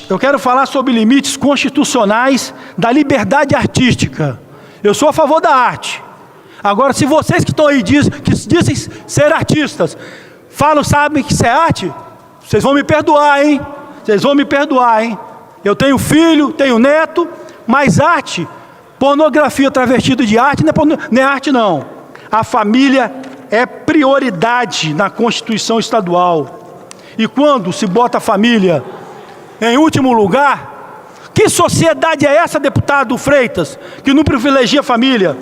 Eu quero falar sobre limites constitucionais da liberdade artística. Eu sou a favor da arte. Agora, se vocês que estão aí que dizem ser artistas, sabem que isso é arte, vocês vão me perdoar, hein? Vocês vão me perdoar, hein? Eu tenho filho, tenho neto, mas arte, pornografia travestida de arte, não é arte não. A família é prioridade na Constituição Estadual. E quando se bota a família em último lugar, que sociedade é essa, deputado Freitas, que não privilegia a família?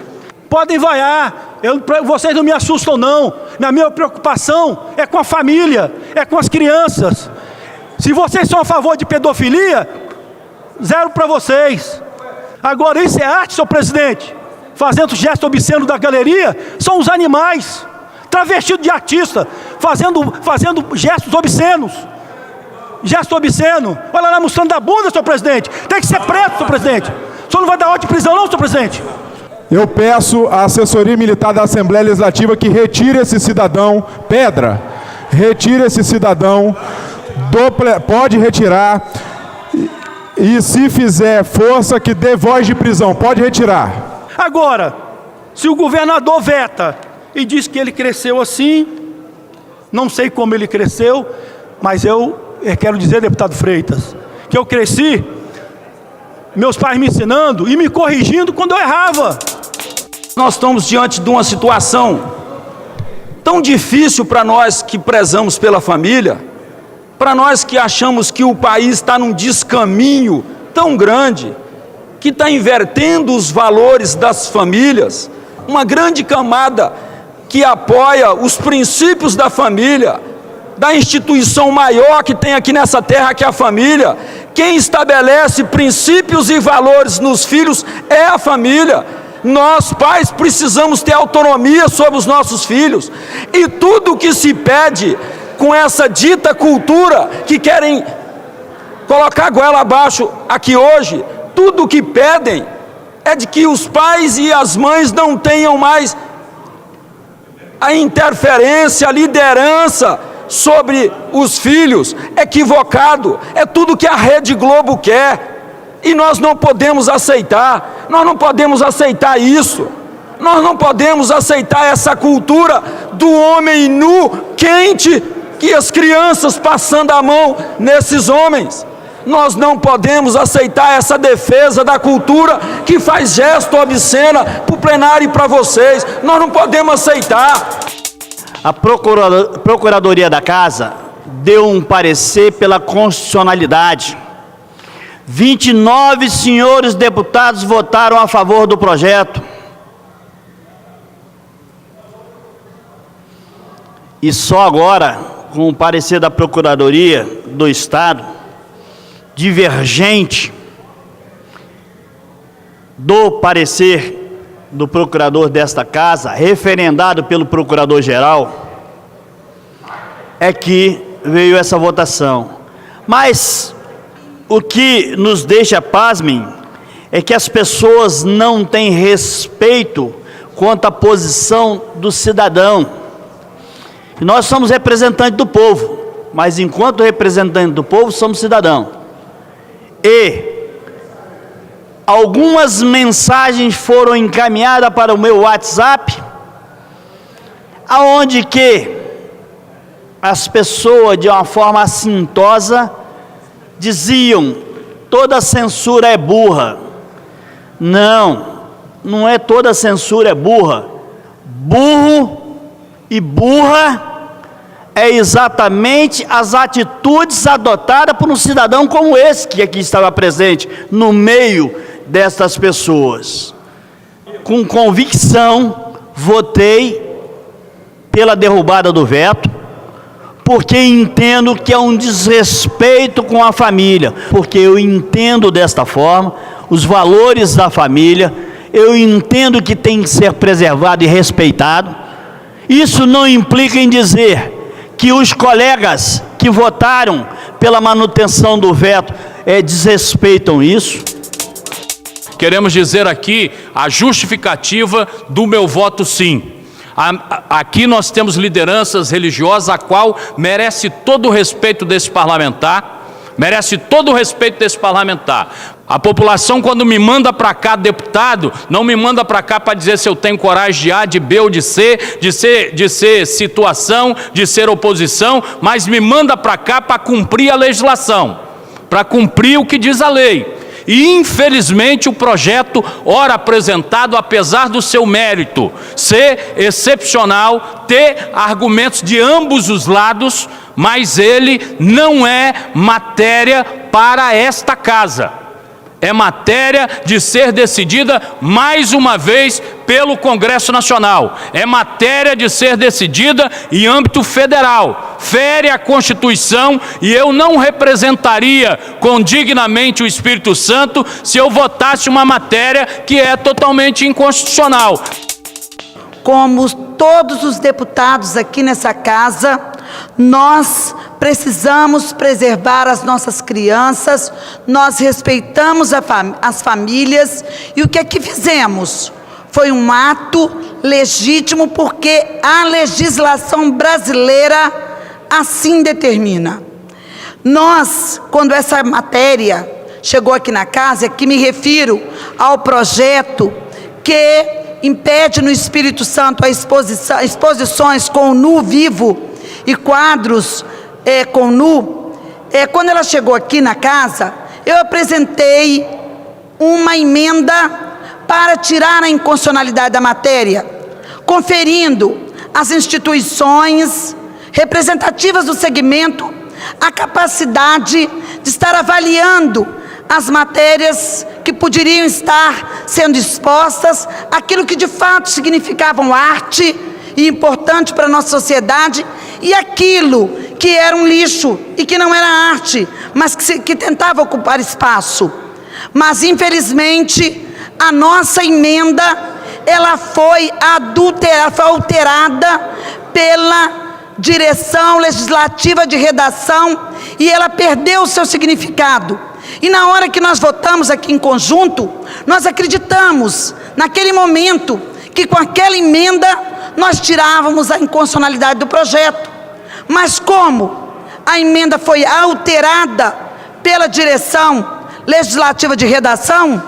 Podem vaiar, vocês não me assustam não. A minha preocupação é com a família, é com as crianças. Se vocês são a favor de pedofilia, 0 para vocês. Agora, isso é arte, senhor presidente? Fazendo gesto obsceno da galeria, são os animais, travestidos de artista, fazendo gestos obscenos. Gesto obsceno. Olha lá, mostrando a bunda, senhor presidente. Tem que ser preso, senhor presidente. O senhor não vai dar ordem de prisão não, senhor presidente? Eu peço à assessoria militar da Assembleia Legislativa que retire esse cidadão, Pedra, retire esse cidadão, pode retirar, e se fizer força, que dê voz de prisão, pode retirar. Agora, se o governador veta e diz que ele cresceu assim, não sei como ele cresceu, mas eu quero dizer, deputado Freitas, que eu cresci, meus pais me ensinando e me corrigindo quando eu errava. Nós estamos diante de uma situação tão difícil para nós que prezamos pela família, para nós que achamos que o país está num descaminho tão grande, que está invertendo os valores das famílias, uma grande camada que apoia os princípios da família, da instituição maior que tem aqui nessa terra, que é a família. Quem estabelece princípios e valores nos filhos é a família. Nós, pais, precisamos ter autonomia sobre os nossos filhos. E tudo que se pede com essa dita cultura que querem colocar a goela abaixo aqui hoje, tudo o que pedem é de que os pais e as mães não tenham mais a interferência, a liderança sobre os filhos. Equivocado, é tudo que a Rede Globo quer, e nós não podemos aceitar, nós não podemos aceitar isso, nós não podemos aceitar essa cultura do homem nu, quente, que as crianças passando a mão nesses homens. Nós não podemos aceitar essa defesa da cultura que faz gesto obscena para o plenário e para vocês. Nós não podemos aceitar. A Procuradoria da Casa deu um parecer pela constitucionalidade. 29 senhores deputados votaram a favor do projeto. E só agora, com o parecer da Procuradoria do Estado, divergente do parecer do procurador desta casa, referendado pelo procurador-geral, é que veio essa votação. Mas o que nos deixa pasmem é que as pessoas não têm respeito quanto à posição do cidadão. E nós somos representantes do povo, mas enquanto representantes do povo, somos cidadãos. E algumas mensagens foram encaminhadas para o meu WhatsApp, aonde que as pessoas, de uma forma assintosa, diziam: toda censura é burra. Não, não é toda censura é burra. Burro e burra é exatamente as atitudes adotadas por um cidadão como esse, que aqui estava presente, no meio destas pessoas. Com convicção, votei pela derrubada do veto, porque entendo que é um desrespeito com a família, porque eu entendo desta forma os valores da família, eu entendo que tem que ser preservado e respeitado. Isso não implica em dizer que os colegas que votaram pela manutenção do veto desrespeitam isso. Queremos dizer aqui a justificativa do meu voto sim. Aqui nós temos lideranças religiosas, a qual merece todo o respeito desse parlamentar, merece todo o respeito desse parlamentar. A população, quando me manda para cá deputado, não me manda para cá para dizer se eu tenho coragem de A, de B ou de C, de ser situação, de ser oposição, mas me manda para cá para cumprir a legislação, para cumprir o que diz a lei. E, infelizmente, o projeto, ora apresentado, apesar do seu mérito ser excepcional, ter argumentos de ambos os lados, mas ele não é matéria para esta casa. É matéria de ser decidida, mais uma vez, pelo Congresso Nacional. É matéria de ser decidida em âmbito federal. Fere a Constituição e eu não representaria condignamente o Espírito Santo se eu votasse uma matéria que é totalmente inconstitucional. Como todos os deputados aqui nessa casa, nós precisamos preservar as nossas crianças, nós respeitamos as famílias, e o que é que fizemos? Foi um ato legítimo, porque a legislação brasileira assim determina. Nós, quando essa matéria chegou aqui na casa, aqui me refiro ao projeto que impede no Espírito Santo a exposições com nu vivo e quadros com nu. Quando ela chegou aqui na casa, eu apresentei uma emenda para tirar a inconstitucionalidade da matéria, conferindo às instituições representativas do segmento a capacidade de estar avaliando as matérias que poderiam estar sendo expostas, aquilo que de fato significavam arte e importante para a nossa sociedade, e aquilo que era um lixo e que não era arte, mas que tentava ocupar espaço. Mas, infelizmente, a nossa emenda, ela foi alterada pela direção legislativa de redação, e ela perdeu o seu significado. E na hora que nós votamos aqui em conjunto, nós acreditamos, naquele momento, que com aquela emenda nós tirávamos a inconstitucionalidade do projeto. Mas como a emenda foi alterada pela direção legislativa de redação,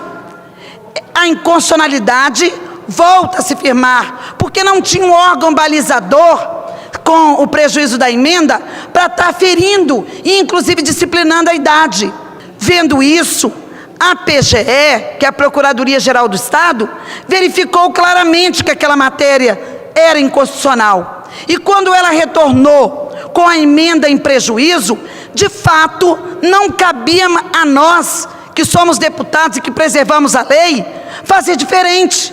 a inconstitucionalidade volta a se firmar, porque não tinha um órgão balizador com o prejuízo da emenda para estar ferindo e inclusive disciplinando a idade. Vendo isso, a PGE, que é a Procuradoria-Geral do Estado, verificou claramente que aquela matéria era inconstitucional. E quando ela retornou com a emenda em prejuízo, de fato, não cabia a nós, que somos deputados e que preservamos a lei, fazer diferente.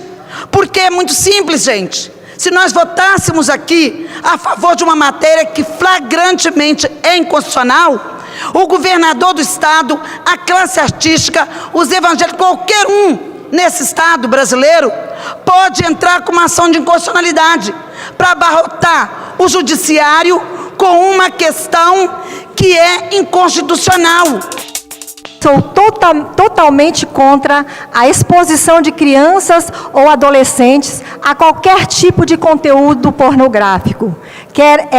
Porque é muito simples, gente. Se nós votássemos aqui a favor de uma matéria que flagrantemente é inconstitucional, o governador do estado, a classe artística, os evangélicos, qualquer um nesse estado brasileiro, pode entrar com uma ação de inconstitucionalidade para abarrotar o judiciário com uma questão que é inconstitucional. Sou totalmente contra a exposição de crianças ou adolescentes a qualquer tipo de conteúdo pornográfico, quer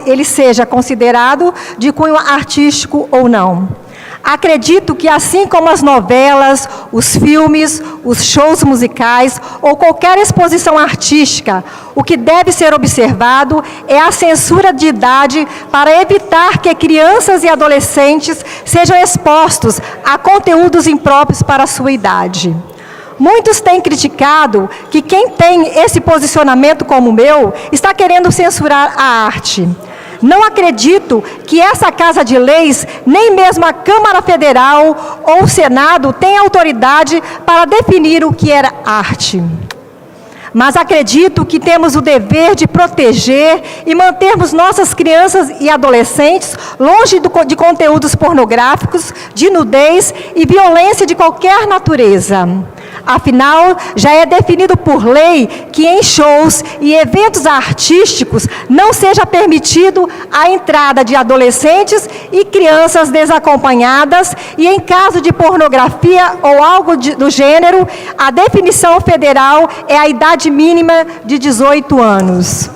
ele seja considerado de cunho artístico ou não. Acredito que, assim como as novelas, os filmes, os shows musicais ou qualquer exposição artística, o que deve ser observado é a censura de idade para evitar que crianças e adolescentes sejam expostos a conteúdos impróprios para a sua idade. Muitos têm criticado que quem tem esse posicionamento como o meu está querendo censurar a arte. Não acredito que essa Casa de Leis, nem mesmo a Câmara Federal ou o Senado, tenha autoridade para definir o que era arte. Mas acredito que temos o dever de proteger e mantermos nossas crianças e adolescentes longe de conteúdos pornográficos, de nudez e violência de qualquer natureza. Afinal, já é definido por lei que em shows e eventos artísticos não seja permitido a entrada de adolescentes e crianças desacompanhadas, e em caso de pornografia ou algo do gênero, a definição federal é a idade mínima de 18 anos.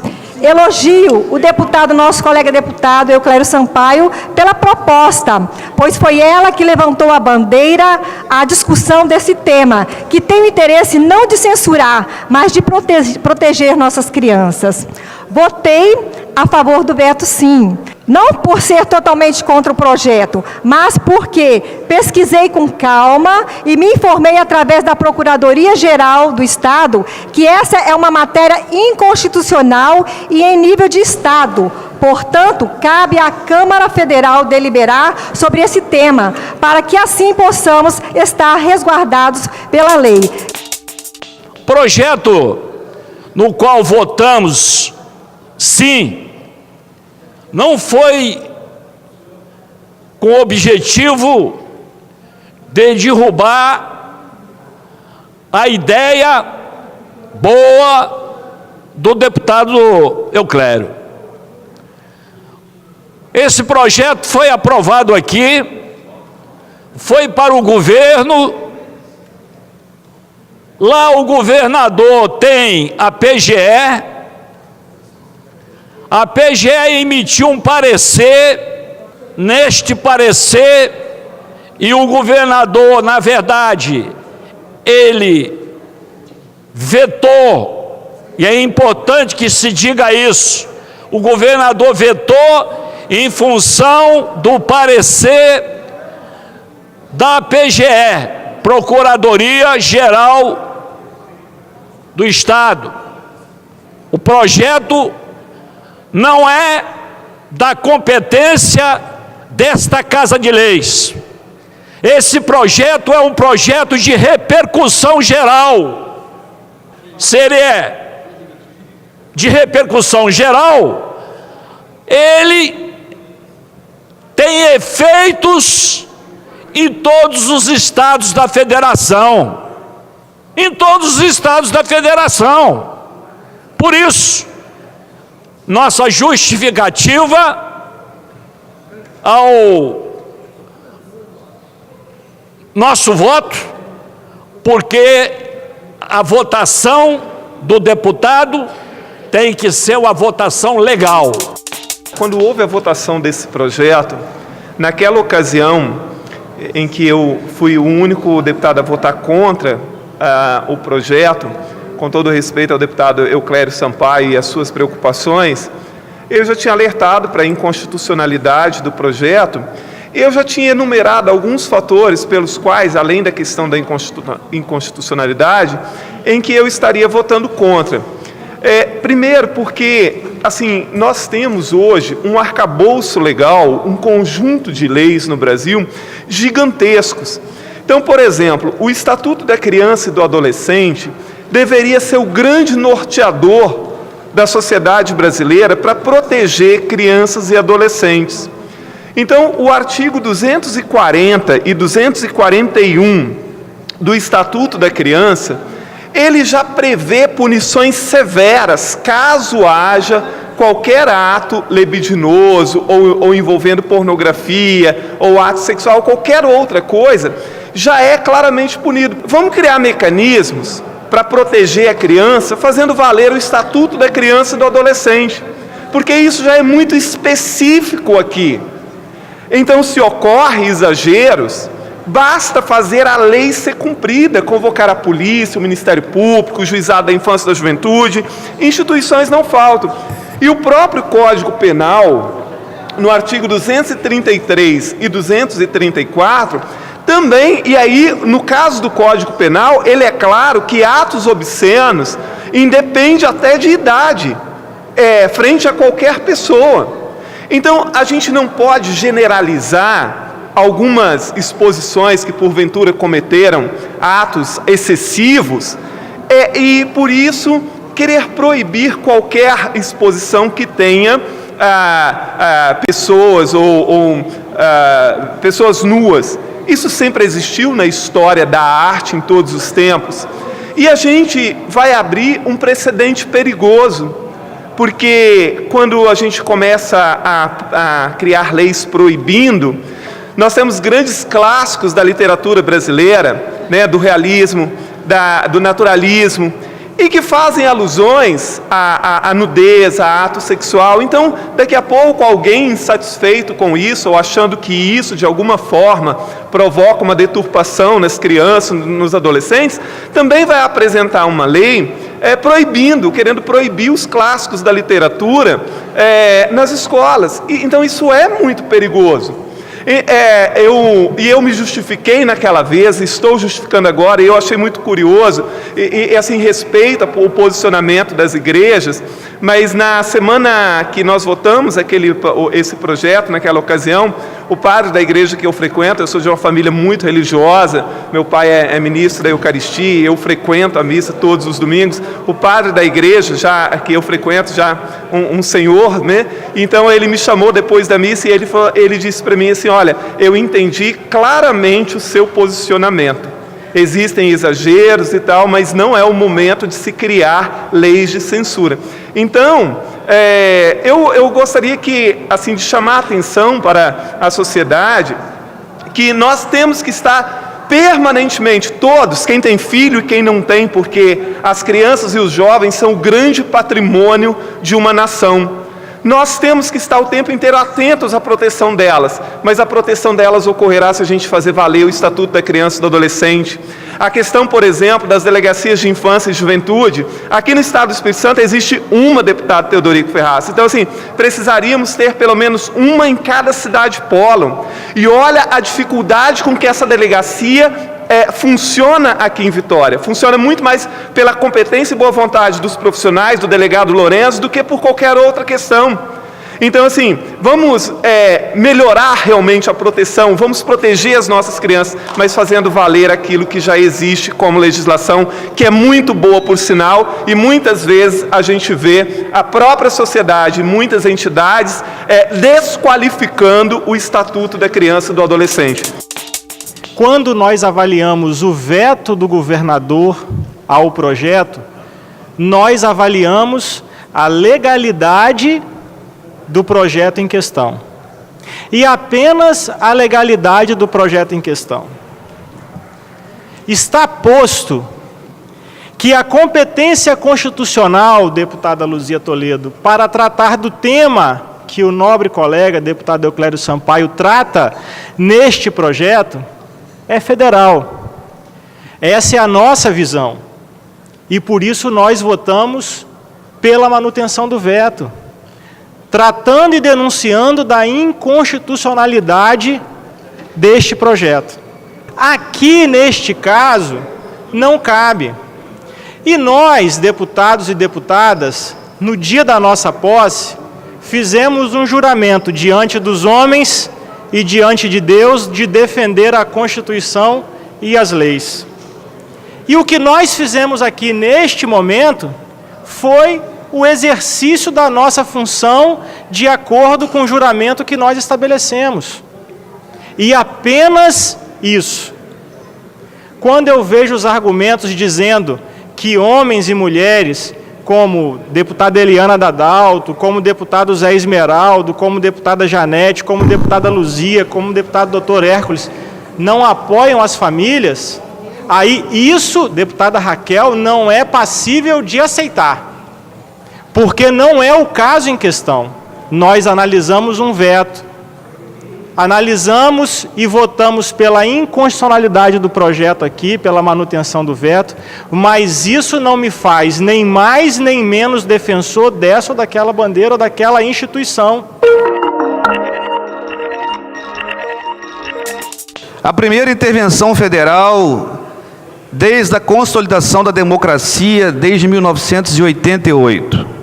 Elogio o deputado, nosso colega deputado Euclério Sampaio, pela proposta, pois foi ela que levantou a bandeira, a discussão desse tema, que tem o interesse não de censurar, mas de proteger nossas crianças. Votei a favor do veto, sim. Não por ser totalmente contra o projeto, mas porque pesquisei com calma e me informei através da Procuradoria-Geral do Estado que essa é uma matéria inconstitucional e em nível de Estado. Portanto, cabe à Câmara Federal deliberar sobre esse tema, para que assim possamos estar resguardados pela lei. Projeto no qual votamos sim, não foi com o objetivo de derrubar a ideia boa do deputado Euclério. Esse projeto foi aprovado aqui, foi para o governo. Lá o governador tem a PGE. A PGE emitiu um parecer, neste parecer, e o governador, na verdade, ele vetou, e é importante que se diga isso, o governador vetou em função do parecer da PGE, Procuradoria-Geral do Estado. O projeto não é da competência desta Casa de Leis. Esse projeto é um projeto de repercussão geral. Se ele é de repercussão geral, ele tem efeitos em todos os estados da federação. Em todos os estados da federação. Por isso, nossa justificativa ao nosso voto, porque a votação do deputado tem que ser uma votação legal. Quando houve a votação desse projeto, naquela ocasião em que eu fui o único deputado a votar contra o projeto, com todo respeito ao deputado Euclério Sampaio e as suas preocupações, eu já tinha alertado para a inconstitucionalidade do projeto, e eu já tinha enumerado alguns fatores pelos quais, além da questão da inconstitucionalidade, em que eu estaria votando contra. Primeiro porque, assim, nós temos hoje um arcabouço legal, um conjunto de leis no Brasil gigantescos. Então, por exemplo, o Estatuto da Criança e do Adolescente deveria ser o grande norteador da sociedade brasileira para proteger crianças e adolescentes. Então, o artigo 240 e 241 do Estatuto da Criança, ele já prevê punições severas caso haja qualquer ato libidinoso ou envolvendo pornografia ou ato sexual, qualquer outra coisa, já é claramente punido. Vamos criar mecanismos para proteger a criança, fazendo valer o Estatuto da Criança e do Adolescente, porque isso já é muito específico aqui. Então, se ocorre exageros, basta fazer a lei ser cumprida, convocar a polícia, o Ministério Público, o Juizado da Infância e da Juventude, instituições não faltam. E o próprio Código Penal, no artigo 233 e 234, também, e aí, no caso do Código Penal, ele é claro que atos obscenos independe até de idade, frente a qualquer pessoa. Então, a gente não pode generalizar algumas exposições que porventura cometeram atos excessivos e, por isso, querer proibir qualquer exposição que tenha pessoas ou pessoas nuas. Isso sempre existiu na história da arte em todos os tempos. E a gente vai abrir um precedente perigoso, porque quando a gente começa a criar leis proibindo, nós temos grandes clássicos da literatura brasileira, né, do realismo, do naturalismo, e que fazem alusões à nudez, a ato sexual. Então, daqui a pouco, alguém insatisfeito com isso, ou achando que isso, de alguma forma, provoca uma deturpação nas crianças, nos adolescentes, também vai apresentar uma lei querendo proibir os clássicos da literatura nas escolas. Então, isso é muito perigoso. Eu me justifiquei naquela vez, estou justificando agora, e eu achei muito curioso, assim, respeita o posicionamento das igrejas, mas na semana que nós votamos esse projeto, naquela ocasião, o padre da igreja que eu frequento, eu sou de uma família muito religiosa, meu pai é ministro da Eucaristia, eu frequento a missa todos os domingos, o padre da igreja que eu frequento, já um senhor, né? Então ele me chamou depois da missa e ele disse para mim assim: olha, eu entendi claramente o seu posicionamento. Existem exageros e tal, mas não é o momento de se criar leis de censura. Então, eu gostaria de chamar a atenção para a sociedade, que nós temos que estar permanentemente, todos, quem tem filho e quem não tem, porque as crianças e os jovens são o grande patrimônio de uma nação. Nós temos que estar o tempo inteiro atentos à proteção delas, mas a proteção delas ocorrerá se a gente fazer valer o Estatuto da Criança e do Adolescente. A questão, por exemplo, das delegacias de infância e juventude, aqui no Estado do Espírito Santo existe uma, deputado Teodorico Ferraz. Então, assim, precisaríamos ter pelo menos uma em cada cidade polo. E olha a dificuldade com que essa delegacia funciona aqui em Vitória. Funciona muito mais pela competência e boa vontade dos profissionais, do delegado Lourenço, do que por qualquer outra questão. Então, assim, vamos melhorar realmente a proteção, vamos proteger as nossas crianças, mas fazendo valer aquilo que já existe como legislação, que é muito boa, por sinal, e muitas vezes a gente vê a própria sociedade, muitas entidades, desqualificando o Estatuto da Criança e do Adolescente. Quando nós avaliamos o veto do governador ao projeto, nós avaliamos a legalidade do projeto em questão. E apenas a legalidade do projeto em questão. Está posto que a competência constitucional, deputada Luzia Toledo, para tratar do tema que o nobre colega, deputado Euclério Sampaio, trata neste projeto, é federal. Essa é a nossa visão. E por isso nós votamos pela manutenção do veto, tratando e denunciando da inconstitucionalidade deste projeto. Aqui, neste caso, não cabe. E nós, deputados e deputadas, no dia da nossa posse, fizemos um juramento diante dos homens e diante de Deus de defender a Constituição e as leis. E o que nós fizemos aqui neste momento foi o exercício da nossa função de acordo com o juramento que nós estabelecemos. E apenas isso. Quando eu vejo os argumentos dizendo que homens e mulheres, como deputada Eliana Dadalto, como deputado Zé Esmeraldo, como deputada Janete, como deputada Luzia, como deputado doutor Hércules, não apoiam as famílias, aí isso, deputada Raquel, não é passível de aceitar. Porque não é o caso em questão. Nós analisamos um veto, analisamos e votamos pela inconstitucionalidade do projeto aqui, pela manutenção do veto, mas isso não me faz nem mais nem menos defensor dessa ou daquela bandeira ou daquela instituição. A primeira intervenção federal desde a consolidação da democracia, desde 1988.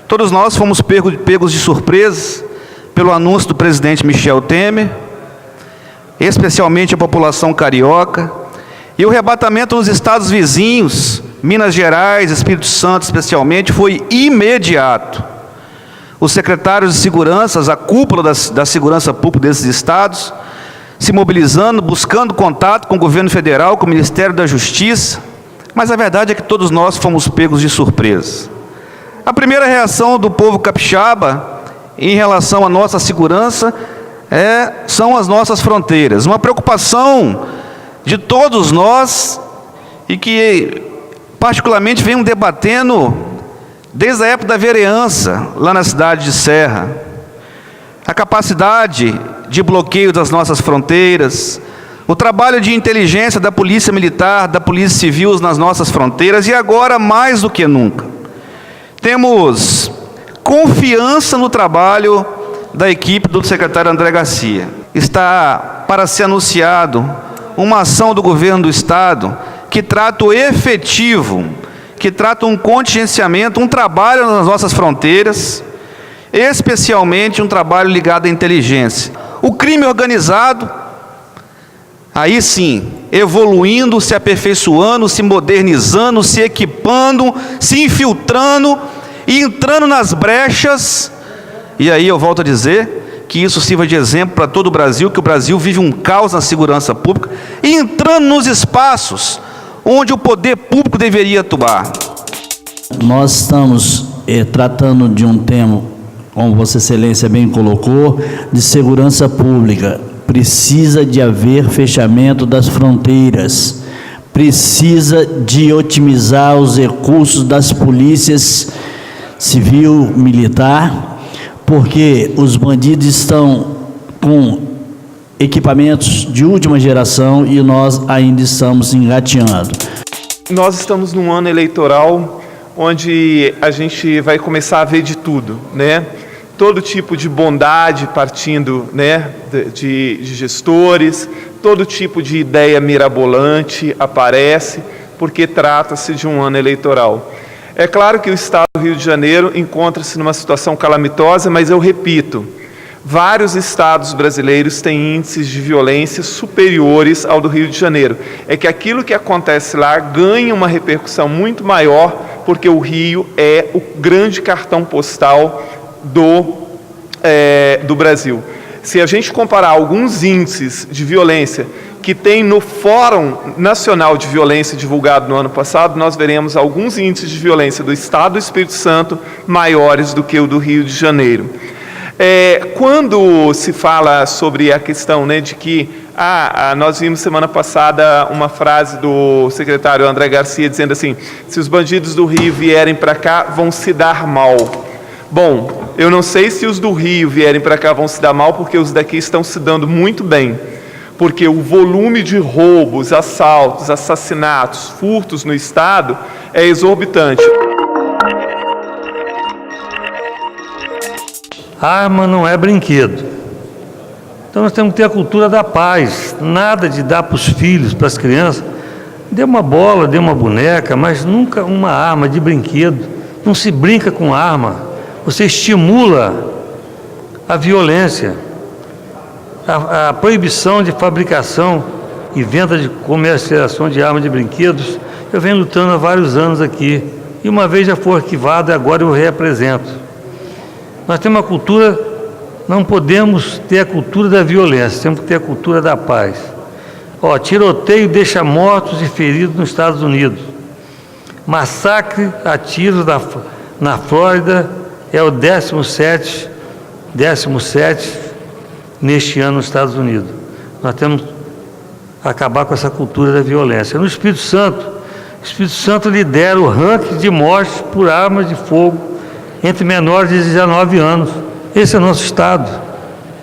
Todos nós fomos pegos de surpresa pelo anúncio do presidente Michel Temer, especialmente a população carioca, e o arrebatamento nos estados vizinhos, Minas Gerais, Espírito Santo especialmente, foi imediato. Os secretários de segurança, a cúpula da segurança pública desses estados, se mobilizando, buscando contato com o governo federal, com o Ministério da Justiça, mas a verdade é que todos nós fomos pegos de surpresa. A primeira reação do povo capixaba em relação à nossa segurança são as nossas fronteiras. Uma preocupação de todos nós e que particularmente venho debatendo desde a época da vereança, lá na cidade de Serra. A capacidade de bloqueio das nossas fronteiras, o trabalho de inteligência da Polícia Militar, da Polícia Civil nas nossas fronteiras, e agora mais do que nunca temos confiança no trabalho da equipe do secretário André Garcia. Está para ser anunciado uma ação do governo do Estado que trata o efetivo, que trata um contingenciamento, um trabalho nas nossas fronteiras, especialmente um trabalho ligado à inteligência. O crime organizado, aí sim, evoluindo, se aperfeiçoando, se modernizando, se equipando, se infiltrando e entrando nas brechas. E aí eu volto a dizer que isso sirva de exemplo para todo o Brasil, que o Brasil vive um caos na segurança pública, e entrando nos espaços onde o poder público deveria atuar. Nós estamos tratando de um tema, como Vossa Excelência bem colocou, de segurança pública. Precisa de haver fechamento das fronteiras, precisa de otimizar os recursos das polícias civil, militar, porque os bandidos estão com equipamentos de última geração e nós ainda estamos engateando. Nós estamos num ano eleitoral onde a gente vai começar a ver de tudo, né? Todo tipo de bondade partindo, né, de gestores, todo tipo de ideia mirabolante aparece, porque trata-se de um ano eleitoral. É claro que o Estado do Rio de Janeiro encontra-se numa situação calamitosa, mas eu repito, vários estados brasileiros têm índices de violência superiores ao do Rio de Janeiro. É que aquilo que acontece lá ganha uma repercussão muito maior, porque o Rio é o grande cartão postal do Brasil. Se a gente comparar alguns índices de violência que tem no Fórum Nacional de Violência divulgado no ano passado, nós veremos alguns índices de violência do Estado do Espírito Santo maiores do que o do Rio de Janeiro. Quando se fala sobre a questão, né, de que nós vimos semana passada uma frase do secretário André Garcia dizendo assim: se os bandidos do Rio vierem para cá, vão se dar mal. Bom, eu não sei se os do Rio vierem para cá vão se dar mal, porque os daqui estão se dando muito bem, porque o volume de roubos, assaltos, assassinatos, furtos no Estado é exorbitante. Arma não é brinquedo. Então nós temos que ter a cultura da paz, nada de dar para os filhos, para as crianças. Dê uma bola, dê uma boneca, mas nunca uma arma de brinquedo. Não se brinca com arma. Você estimula a violência, a proibição de fabricação e venda de comercialização de armas de brinquedos. Eu venho lutando há vários anos aqui, e uma vez já foi arquivado e agora eu reapresento. Nós temos uma cultura, não podemos ter a cultura da violência, temos que ter a cultura da paz. Tiroteio deixa mortos e feridos nos Estados Unidos. Massacre a tiros na Flórida é o 17 neste ano nos Estados Unidos. Nós temos que acabar com essa cultura da violência. No Espírito Santo, o Espírito Santo lidera o ranking de mortes por armas de fogo entre menores de 19 anos. Esse é o nosso Estado.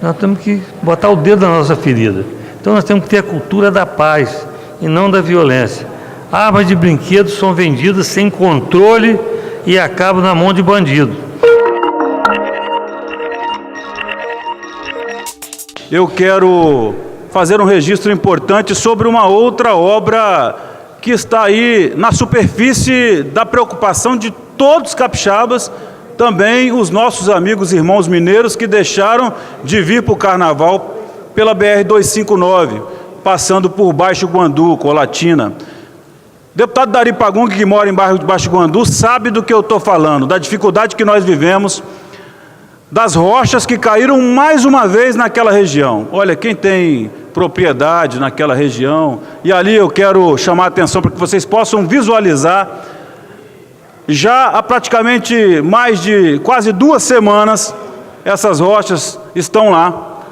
Nós temos que botar o dedo na nossa ferida. Então nós temos que ter a cultura da paz e não da violência. Armas de brinquedos são vendidas sem controle e acabam na mão de bandido. Eu quero fazer um registro importante sobre uma outra obra que está aí na superfície da preocupação de todos os capixabas, também os nossos amigos e irmãos mineiros que deixaram de vir para o Carnaval pela BR-259, passando por Baixo Guandu, Colatina. O deputado Dari Pagung, que mora em bairro de Baixo Guandu, sabe do que eu estou falando, da dificuldade que nós vivemos, das rochas que caíram mais uma vez naquela região. Olha, quem tem propriedade naquela região, e ali eu quero chamar a atenção para que vocês possam visualizar, já há praticamente mais de quase 2 semanas, essas rochas estão lá.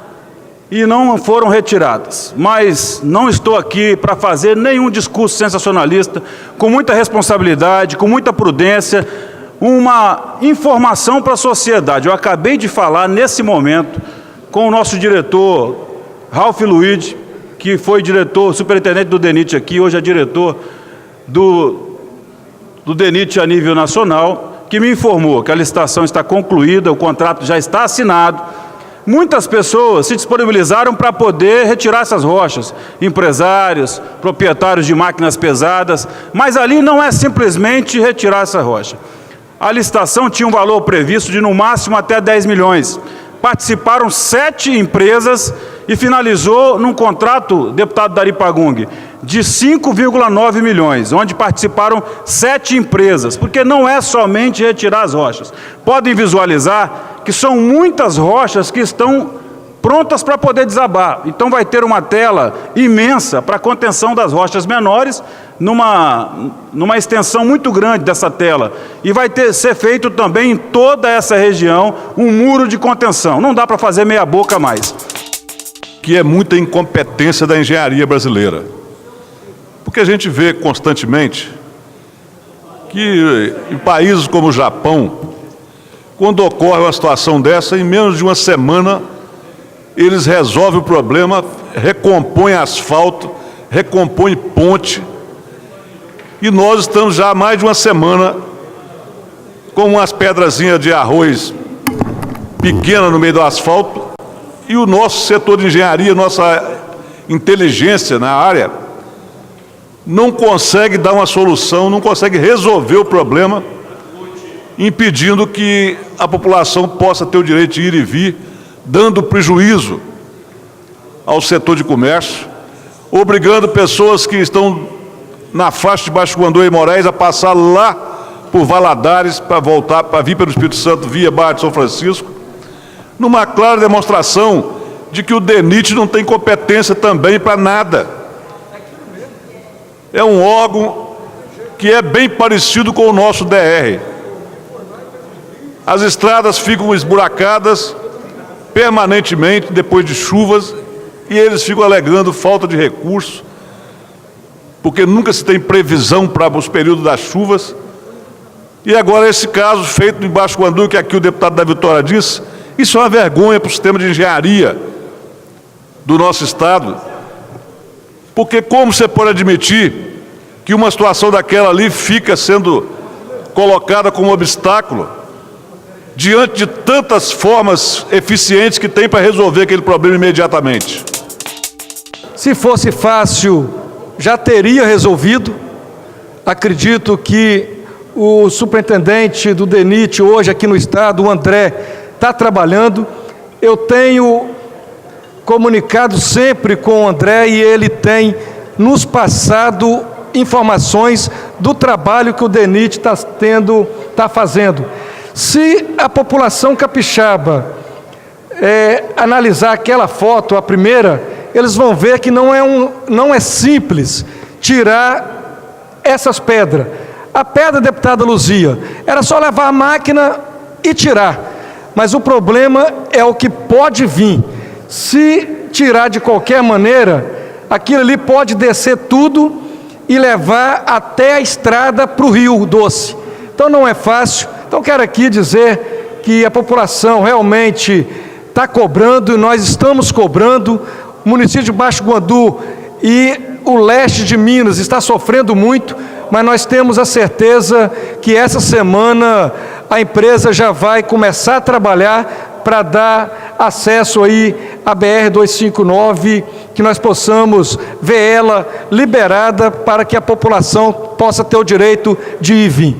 e não foram retiradas. Mas não estou aqui para fazer nenhum discurso sensacionalista, com muita responsabilidade, com muita prudência, uma informação para a sociedade. Eu acabei de falar nesse momento com o nosso diretor, Ralph Luiz, que foi diretor, superintendente do DENIT aqui, hoje é diretor do DENIT a nível nacional, que me informou que a licitação está concluída, o contrato já está assinado. Muitas pessoas se disponibilizaram para poder retirar essas rochas, empresários, proprietários de máquinas pesadas, mas ali não é simplesmente retirar essa rocha. A licitação tinha um valor previsto de no máximo até 10 milhões. Participaram 7 empresas e finalizou num contrato, deputado Dari Pagung, de 5,9 milhões, onde participaram 7 empresas, porque não é somente retirar as rochas. Podem visualizar que são muitas rochas que estão prontas para poder desabar. Então vai ter uma tela imensa para contenção das rochas menores, numa extensão muito grande dessa tela. E vai ser feito também em toda essa região um muro de contenção. Não dá para fazer meia boca mais. Que é muita incompetência da engenharia brasileira. Porque a gente vê constantemente que em países como o Japão, quando ocorre uma situação dessa, em menos de uma semana, eles resolvem o problema, recompõem asfalto, recompõem ponte, e nós estamos já há mais de uma semana com umas pedrazinhas de arroz pequenas no meio do asfalto, e o nosso setor de engenharia, nossa inteligência na área, não consegue dar uma solução, não consegue resolver o problema, impedindo que a população possa ter o direito de ir e vir, dando prejuízo ao setor de comércio, obrigando pessoas que estão na faixa de Baixo Guandu e Moraes a passar lá por Valadares para voltar, para vir pelo Espírito Santo via Barra de São Francisco, numa clara demonstração de que o DENIT não tem competência também para nada. É um órgão que é bem parecido com o nosso DR. As estradas ficam esburacadas permanentemente depois de chuvas e eles ficam alegando falta de recursos, porque nunca se tem previsão para os períodos das chuvas. E agora esse caso feito em Baixo Guandu, que aqui o deputado da Vitória disse, isso é uma vergonha para o sistema de engenharia do nosso Estado, porque como você pode admitir que uma situação daquela ali fica sendo colocada como obstáculo diante de tantas formas eficientes que tem para resolver aquele problema imediatamente? Se fosse fácil, já teria resolvido. Acredito que o superintendente do DENIT hoje aqui no estado, o André, está trabalhando. Eu tenho comunicado sempre com o André e ele tem nos passado informações do trabalho que o DENIT está fazendo. Se a população capixaba analisar aquela foto, a primeira, eles vão ver que não é simples tirar essas pedras. A pedra, deputada Luzia, era só levar a máquina e tirar. Mas o problema é o que pode vir. Se tirar de qualquer maneira, aquilo ali pode descer tudo e levar até a estrada para o Rio Doce. Então não é fácil. Então quero aqui dizer que a população realmente está cobrando e nós estamos cobrando. O município de Baixo Guandu e o leste de Minas está sofrendo muito, mas nós temos a certeza que essa semana a empresa já vai começar a trabalhar para dar acesso aí à BR-259, que nós possamos ver ela liberada para que a população possa ter o direito de ir e vir.